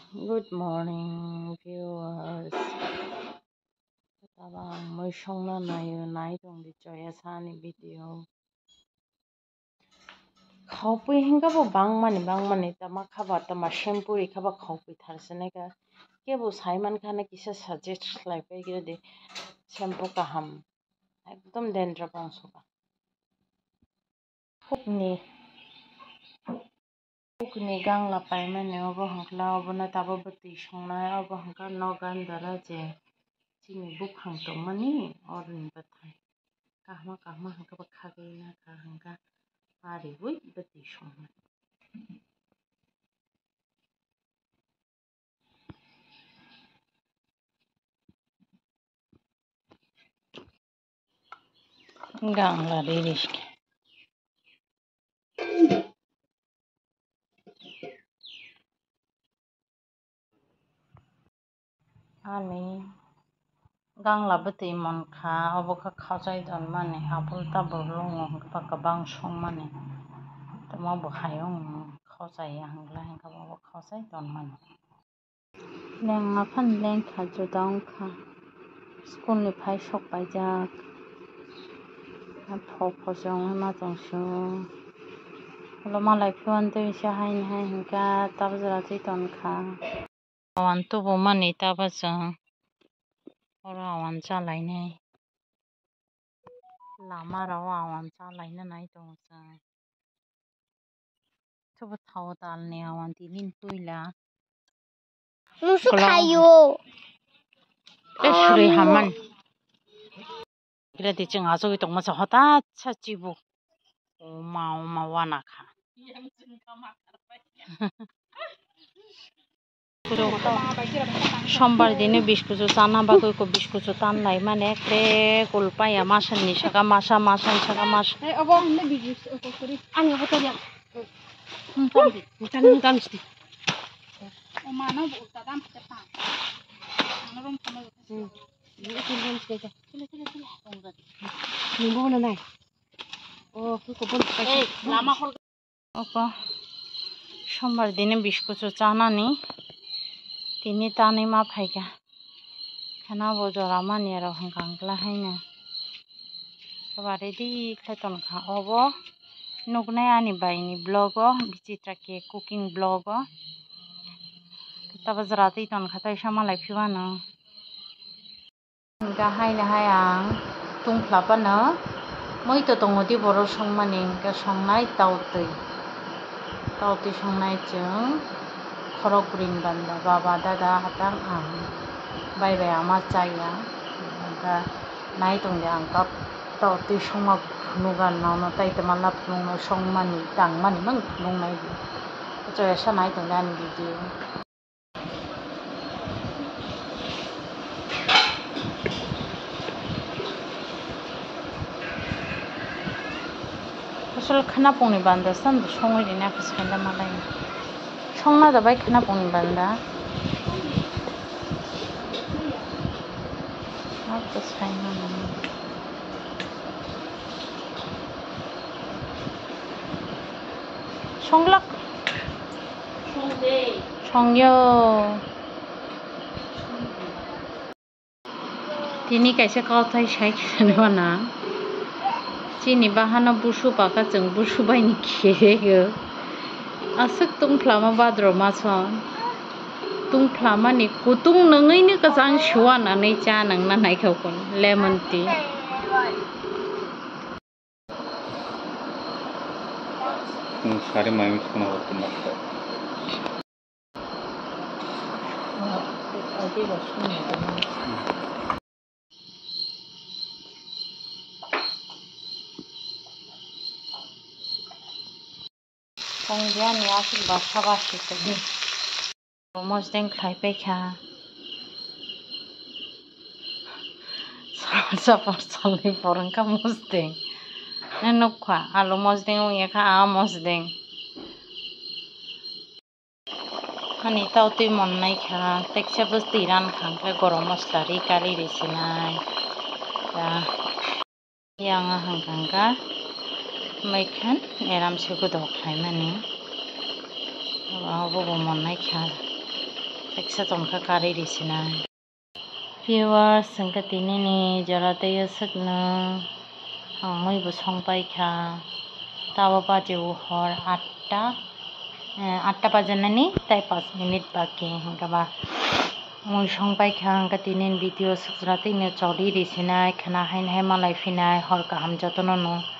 Good morning, viewers. Tabang moi songna nayo nai dong di joya sani video. Khawpui hinga bo bangmani tama khaba tama shampoo ri khaba khawpui tharsane ka kebo saiman khana kisa suggest khlaipai gira de shampoo kaham ekdom dandruff bangso ka Hukni gangla paimane obo hankla obo na tabo bati songnai obo hankla no gandara je chini bukhang tongmani orin bathai kahma hankla ba khagai na ka hankla pari bui bati songnai gangla ririske ani gangla bati mon kha obo kha khajai don mane abul tabul longo hankla kabang songmani tamo bo khayong khajai hankla obo khajai don mane lenga phan leng kha jodong kha school ni phai sok paijak phojong ma jongsu lo malai phuan tei sa hain hingka tabjara chi ton kha awan tubo mani tabajang oro awan chalainai lama rao awan chalaina nai tongjang tubo thau dalni awan tinin tuila musu khayo suri haman ira di ching azo itong ma hota chachibu oma wana kha সোমবার দিনে বিস্কুট চানা বা কই বিস্কুট টান নাই মানে একরে কুলপায়া মাসানি সাকা মাসান সাকা মাস অব হলে বিজুস করি আনি হতো না মুটান মিষ্টি ও মানো উল্টা দাম তে পা মানরম খানা নিয়ে তিন দিন থেকে চলে নিবো না নাই ও কি কবল এই লামা হল ওপা সোমবার দিনে বিস্কুট চানা নি তিনি tani ma phaika khana bo jora mani aro hangkangla haina kabare di khaiton kha obo nugnai ani baini blog o bichitra ke cooking blog o tabajra ti ton khatai samalai phiwano ga haina hayang tungflapano moi to tongodi boro songmani ka songnai tauti songnai chung khorok green banda baba dada hatang ang bai ama chaya da nai tong de angkap tauti songma phnugan nauna tai tamala phnu songmani tangmani mang phnu nai di choya sa nai tong dan video আসলে খানা পংনি বান্দা সান সময় দিনে খাসখান্ডা মালাই সংনা যাবাই খানা পংনি বান্দা আর তো সাইনা না সংলাক সংyo তিনি kaisa kautai sai khana chini bahana busu paka chung busu bai ni khege asuk tungflama badro mason tungflama ni kutung nangai ni kajang shuana nei cha nang na nai khawkon lemon tea सारे माइम्स को ना होते हैं Pongdian ni asik basa basi tadi mos deng khai pekha sapar salai porang ka mos deng nenokha alo mos deng ya kha a mos deng hani tauti mon nai kha tekcha bus tiran khangkha gorom masla ri kali risinai ya yang hangkangka maikhan eram se ko dok khai mani abo bo mon nai kha teksa tongka kari di sini. Viewers sengke tini ni jalan taya sekna angmui busong paika tawa baju hor 8টা bajan ni tai 5 menit baki hingga ba mui song paika hingga tini video sejarah tini coli di sini kena hain hai malai finai hor kaham jatono no